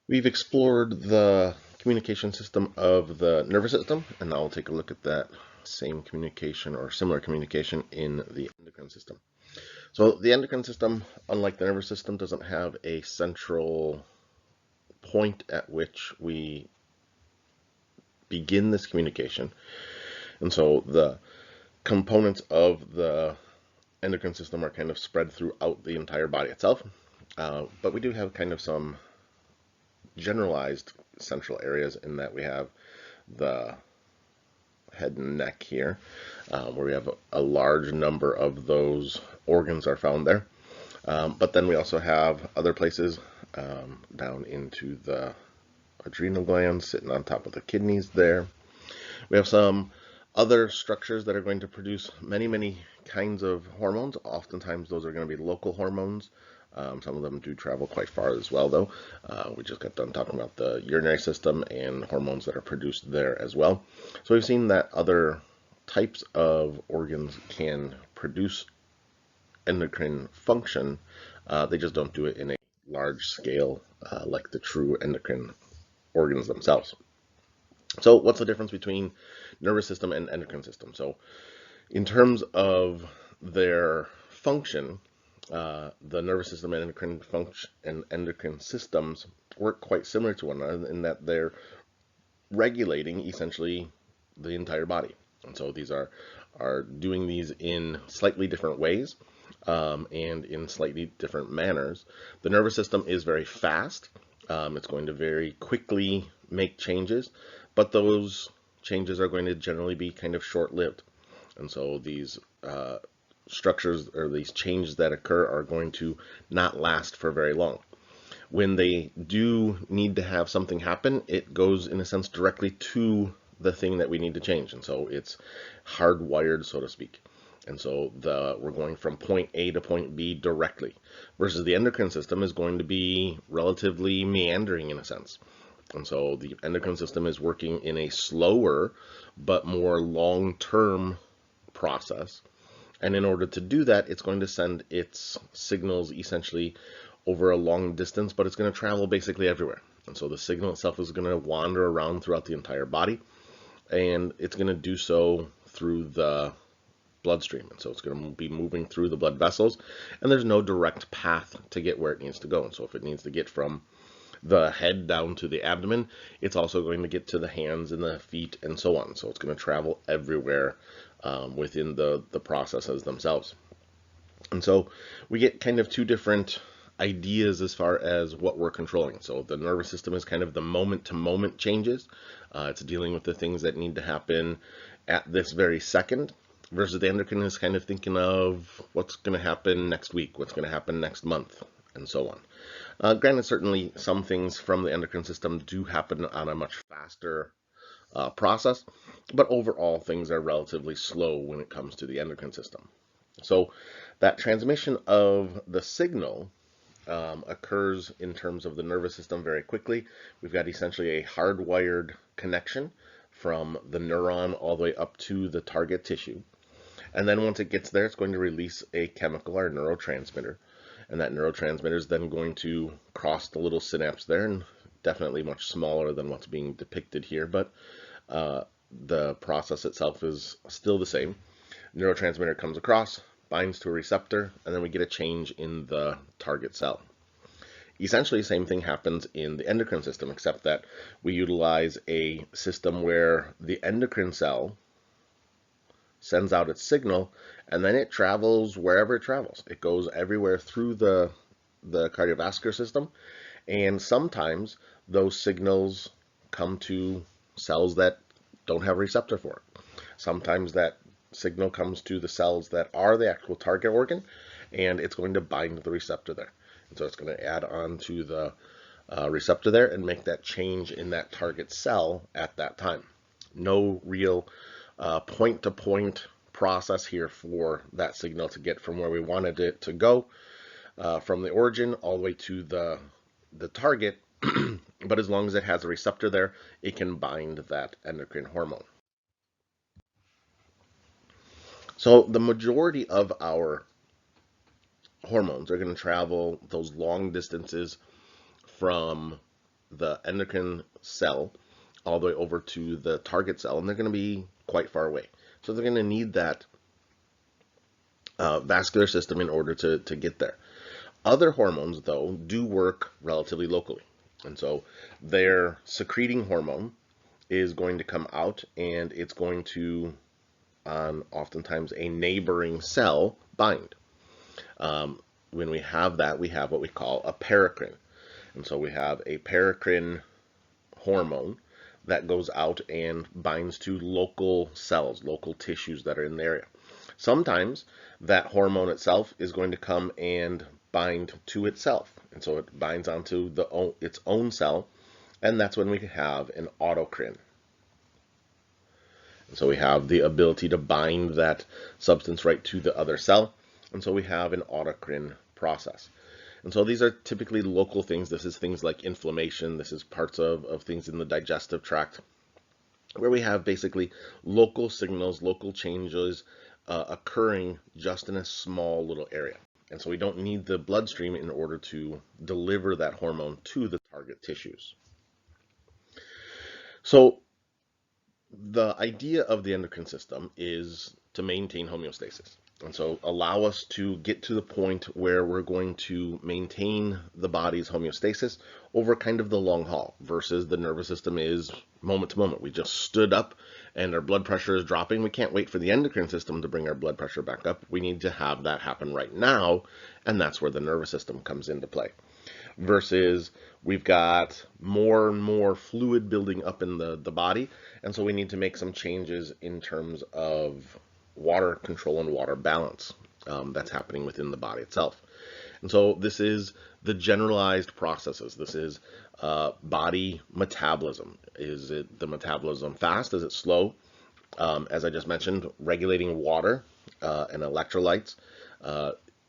We've explored the communication system of the nervous system, and now we'll take a look at that same communication or similar communication in the endocrine system. So the endocrine system, unlike the nervous system, doesn't have a central point at which we begin this communication. And so the components of the endocrine system are kind of spread throughout the entire body itself. But we do have kind of some generalized central areas in that we have the head and neck here, where we have a large number of those organs are found there. But then we also have other places down into the adrenal glands sitting on top of the kidneys there. We have some other structures that are going to produce many, many kinds of hormones. Oftentimes those are going to be local hormones. Some of them do travel quite far as well, though. We just got done talking about the urinary system and hormones that are produced there as well. So we've seen that other types of organs can produce endocrine function. They just don't do it in a large scale like the true endocrine organs themselves. So what's the difference between nervous system and endocrine system? So in terms of their function, the nervous system and endocrine systems work quite similar to one another in that they're regulating essentially the entire body. And so these are doing these in slightly different ways, and in slightly different manners. The nervous system is very fast. It's going to very quickly make changes, but those changes are going to generally be kind of short-lived. And so these structures or these changes that occur are going to not last for very long. When they do need to have something happen, it goes in a sense directly to the thing that we need to change. And so it's hardwired, so to speak. And so we're going from point A to point B directly, versus the endocrine system is going to be relatively meandering in a sense. And so the endocrine system is working in a slower but more long-term process. And in order to do that, it's going to send its signals essentially over a long distance, but it's going to travel basically everywhere. And so the signal itself is going to wander around throughout the entire body, and it's going to do so through the bloodstream. And so it's going to be moving through the blood vessels, and there's no direct path to get where it needs to go. And so if it needs to get from the head down to the abdomen, it's also going to get to the hands and the feet and so on. So it's going to travel everywhere within the processes themselves. And so we get kind of two different ideas as far as what we're controlling. So the nervous system is kind of the moment-to-moment changes. It's dealing with the things that need to happen at this very second, versus the endocrine is kind of thinking of what's going to happen next week, what's going to happen next month, and so on. Granted, certainly some things from the endocrine system do happen on a much faster process, but overall things are relatively slow when it comes to the endocrine system. So that transmission of the signal occurs in terms of the nervous system very quickly. We've got essentially a hardwired connection from the neuron all the way up to the target tissue. And then once it gets there, it's going to release a chemical or neurotransmitter. And that neurotransmitter is then going to cross the little synapse there, and definitely much smaller than what's being depicted here, but the process itself is still the same. Neurotransmitter comes across, binds to a receptor, and then we get a change in the target cell. Essentially, the same thing happens in the endocrine system, except that we utilize a system where the endocrine cell sends out its signal, and then it travels wherever it travels. It goes everywhere through the cardiovascular system, and sometimes those signals come to cells that don't have a receptor for it. Sometimes that signal comes to the cells that are the actual target organ, and it's going to bind the receptor there. And so it's going to add on to the receptor there and make that change in that target cell at that time. No real point-to-point process here for that signal to get from where we wanted it to go, from the origin all the way to the target. But as long as it has a receptor there, it can bind that endocrine hormone. So the majority of our hormones are going to travel those long distances from the endocrine cell all the way over to the target cell, and they're going to be quite far away. So they're going to need that vascular system in order to get there. Other hormones, though, do work relatively locally. And so their secreting hormone is going to come out, and it's going to, on oftentimes a neighboring cell, bind. When we have that, we have what we call a paracrine. And so we have a paracrine hormone that goes out and binds to local cells, local tissues that are in the area. Sometimes that hormone itself is going to come and bind to itself. And so it binds onto its own cell, and that's when we have an autocrine. And so we have the ability to bind that substance right to the other cell, and so we have an autocrine process. And so these are typically local things. This is things like inflammation. This is parts of things in the digestive tract, where we have basically local signals, local changes occurring just in a small little area. And so we don't need the bloodstream in order to deliver that hormone to the target tissues. So the idea of the endocrine system is to maintain homeostasis. And so allow us to get to the point where we're going to maintain the body's homeostasis over kind of the long haul, versus the nervous system is moment to moment. We just stood up and our blood pressure is dropping. We can't wait for the endocrine system to bring our blood pressure back up. We need to have that happen right now, and that's where the nervous system comes into play. Versus we've got more and more fluid building up in the body, and so we need to make some changes in terms of water control and water balance that's happening within the body itself. And so this is the generalized processes. This is body metabolism. Is it the metabolism fast? Is it slow? As I just mentioned, regulating water and electrolytes.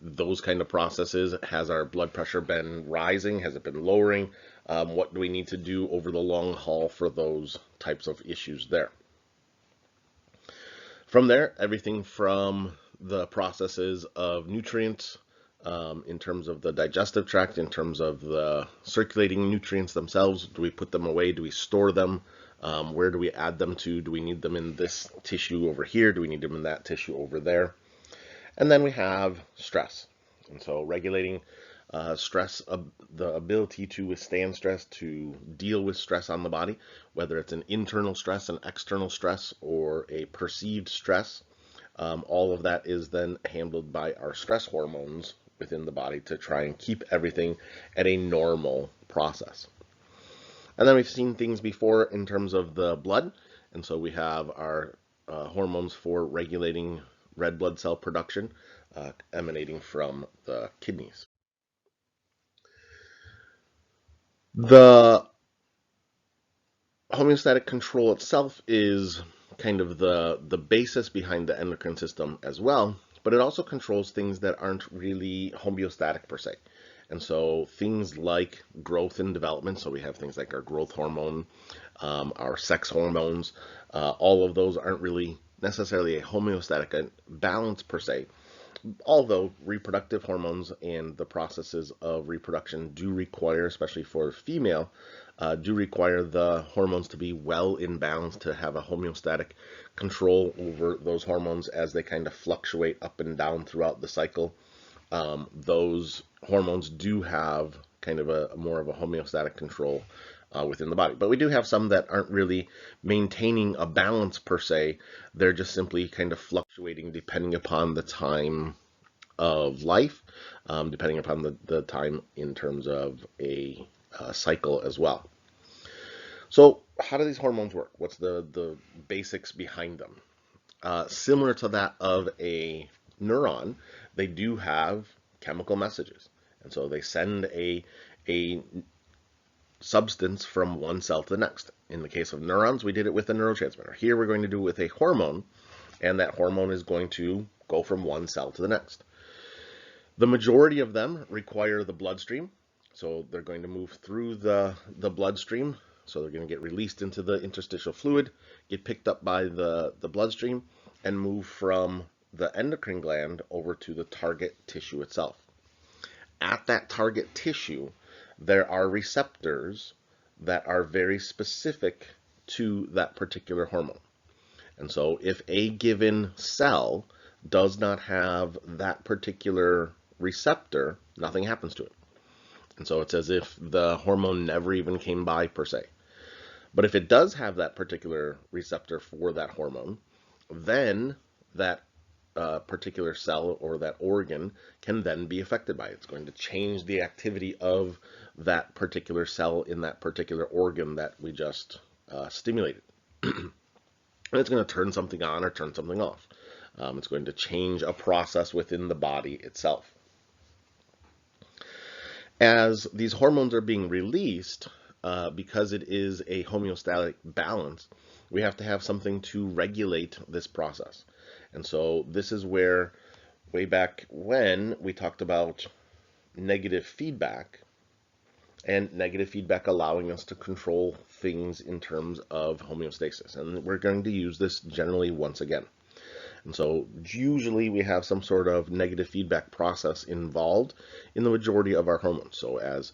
Those kind of processes. Has our blood pressure been rising? Has it been lowering? What do we need to do over the long haul for those types of issues there? From there, everything from the processes of nutrients in terms of the digestive tract, in terms of the circulating nutrients themselves. Do we put them away? Do we store them? Where do we add them to? Do we need them in this tissue over here? Do we need them in that tissue over there? And then we have stress. And so regulating stress, the ability to withstand stress, to deal with stress on the body, whether it's an internal stress, an external stress, or a perceived stress. All of that is then handled by our stress hormones within the body to try and keep everything at a normal process. And then we've seen things before in terms of the blood. And so we have our hormones for regulating red blood cell production emanating from the kidneys. The homeostatic control itself is kind of the basis behind the endocrine system as well, but it also controls things that aren't really homeostatic per se. And so things like growth and development, so we have things like our growth hormone, our sex hormones, all of those aren't really necessarily a homeostatic balance per se, although reproductive hormones and the processes of reproduction do require, especially for female, do require the hormones to be well in balance, to have a homeostatic control over those hormones as they kind of fluctuate up and down throughout the cycle. Those hormones do have kind of a more of a homeostatic control within the body. But we do have some that aren't really maintaining a balance per se. They're just simply kind of fluctuating depending upon the time of life, depending upon the time in terms of a cycle as well. So how do these hormones work? What's the basics behind them? Similar to that of a neuron, they do have chemical messages. And so they send a substance from one cell to the next. In the case of neurons, we did it with a neurotransmitter. Here we're going to do it with a hormone, and that hormone is going to go from one cell to the next. The majority of them require the bloodstream, so they're going to move through the bloodstream. So they're going to get released into the interstitial fluid, get picked up by the bloodstream, and move from the endocrine gland over to the target tissue itself. At that target tissue, there are receptors that are very specific to that particular hormone. And so if a given cell does not have that particular receptor, nothing happens to it. And so it's as if the hormone never even came by per se. But if it does have that particular receptor for that hormone, then that particular cell or that organ can then be affected by it. It's going to change the activity of that particular cell in that particular organ that we just stimulated. And it's going to turn something on or turn something off. It's going to change a process within the body itself. As these hormones are being released, because it is a homeostatic balance, we have to have something to regulate this process. And so this is where, way back when, we talked about negative feedback, and negative feedback allowing us to control things in terms of homeostasis. And we're going to use this generally once again. And so usually we have some sort of negative feedback process involved in the majority of our hormones. So as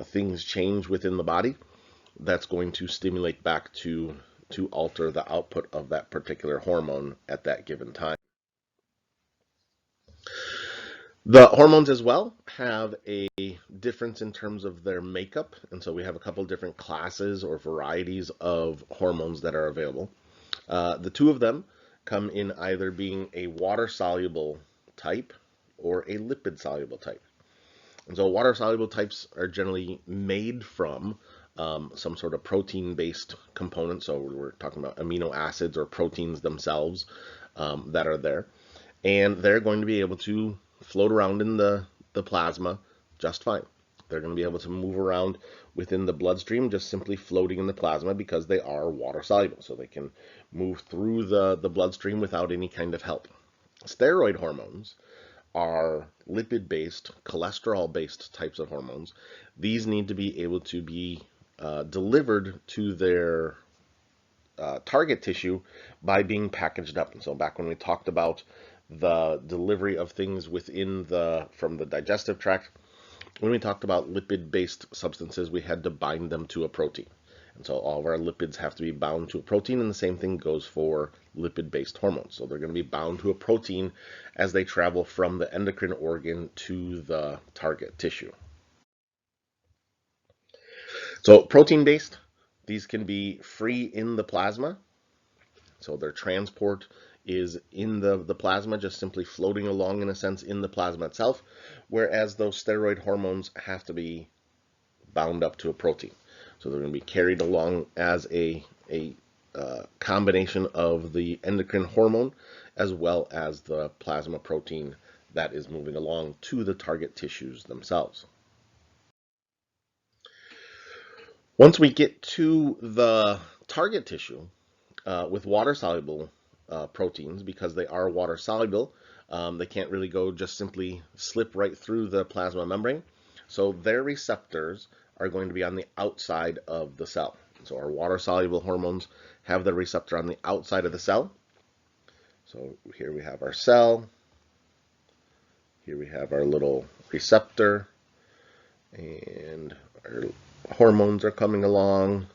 things change within the body, that's going to stimulate back to alter the output of that particular hormone at that given time. The hormones as well have a difference in terms of their makeup, and so we have a couple different classes or varieties of hormones that are available. The two of them come in either being a water-soluble type or a lipid-soluble type. And so water-soluble types are generally made from some sort of protein-based component. So we're talking about amino acids or proteins themselves that are there. And they're going to be able to float around in the plasma just fine. They're going to be able to move around within the bloodstream just simply floating in the plasma because they are water soluble. So they can move through the bloodstream without any kind of help. Steroid hormones are lipid-based, cholesterol-based types of hormones. These need to be able to be delivered to their target tissue by being packaged up. And so back when we talked about the delivery of things within from the digestive tract, when we talked about lipid-based substances, we had to bind them to a protein. And so all of our lipids have to be bound to a protein, and the same thing goes for lipid-based hormones. So they're going to be bound to a protein as they travel from the endocrine organ to the target tissue. So protein-based, these can be free in the plasma. So their transport is in the plasma, just simply floating along in a sense in the plasma itself, whereas those steroid hormones have to be bound up to a protein. So they're going to be carried along as a combination of the endocrine hormone as well as the plasma protein that is moving along to the target tissues themselves. Once we get to the target tissue with water-soluble proteins, because they are water-soluble, they can't really go just simply slip right through the plasma membrane. So their receptors are going to be on the outside of the cell. So our water-soluble hormones have the receptor on the outside of the cell. So here we have our cell. Here we have our little receptor. And our hormones are coming along.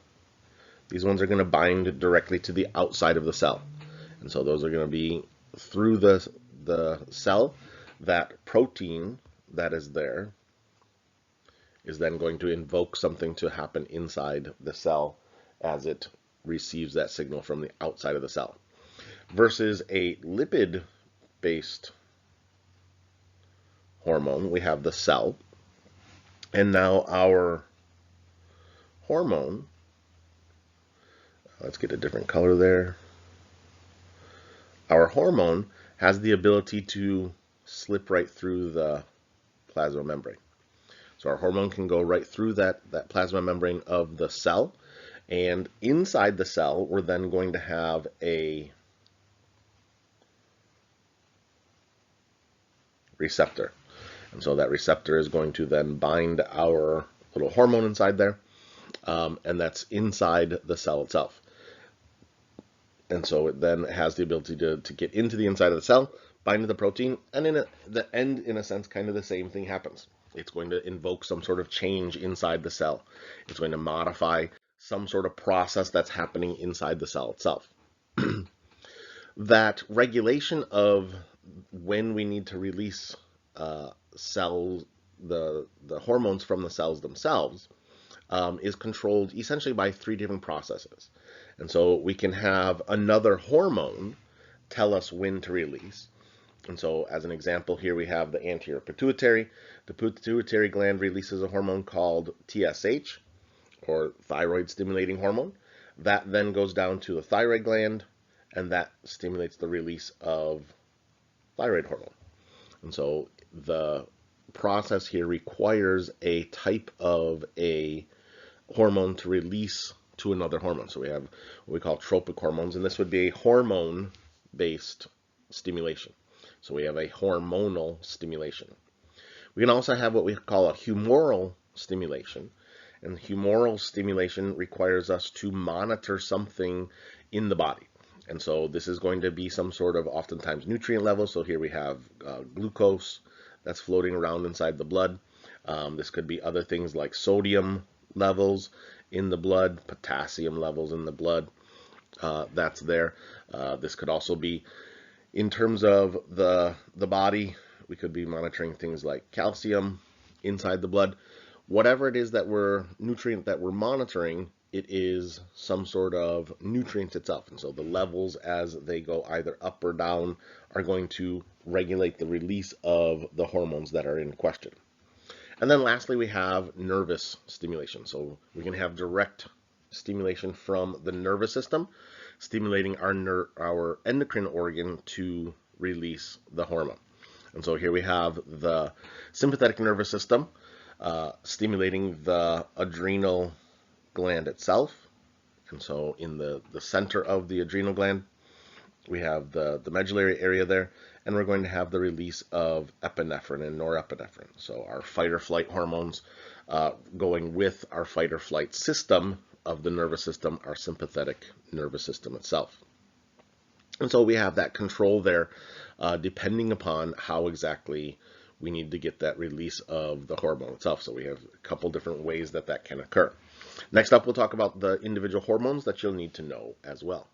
These ones are going to bind directly to the outside of the cell. And so those are going to be through the cell. That protein that is there is then going to invoke something to happen inside the cell as it receives that signal from the outside of the cell. Versus a lipid-based hormone, we have the cell. And now our hormone, let's get a different color there. Our hormone has the ability to slip right through the plasma membrane. So our hormone can go right through that plasma membrane of the cell, and inside the cell we're then going to have a receptor. And so that receptor is going to then bind our little hormone inside there, and that's inside the cell itself. And so it then has the ability to get into the inside of the cell, bind to the protein, and in the end, in a sense, kind of the same thing happens. It's going to invoke some sort of change inside the cell. It's going to modify some sort of process that's happening inside the cell itself. That regulation of when we need to release cells, the hormones from the cells themselves, is controlled essentially by three different processes. And so we can have another hormone tell us when to release. And so as an example here, we have the anterior pituitary. The pituitary gland releases a hormone called TSH, or thyroid stimulating hormone. That then goes down to the thyroid gland, and that stimulates the release of thyroid hormone. And so the process here requires a type of a hormone to release to another hormone. So we have what we call tropic hormones, and this would be a hormone-based stimulation. So we have a hormonal stimulation. We can also have what we call a humoral stimulation. And humoral stimulation requires us to monitor something in the body. And so this is going to be some sort of oftentimes nutrient level. So here we have glucose that's floating around inside the blood. This could be other things like sodium levels in the blood, potassium levels in the blood. That's there. This could also be in terms of the body. We could be monitoring things like calcium inside the blood. Whatever it is that nutrient that we're monitoring, it is some sort of nutrient itself. And so the levels as they go either up or down are going to regulate the release of the hormones that are in question. And then lastly, we have nervous stimulation. So we can have direct stimulation from the nervous system, stimulating our endocrine organ to release the hormone. And so here we have the sympathetic nervous system stimulating the adrenal gland itself. And so in the center of the adrenal gland, we have the medullary area there, and we're going to have the release of epinephrine and norepinephrine. So our fight or flight hormones going with our fight or flight system of the nervous system, our sympathetic nervous system itself. And so we have that control there depending upon how exactly we need to get that release of the hormone itself. So we have a couple different ways that can occur. Next up, we'll talk about the individual hormones that you'll need to know as well.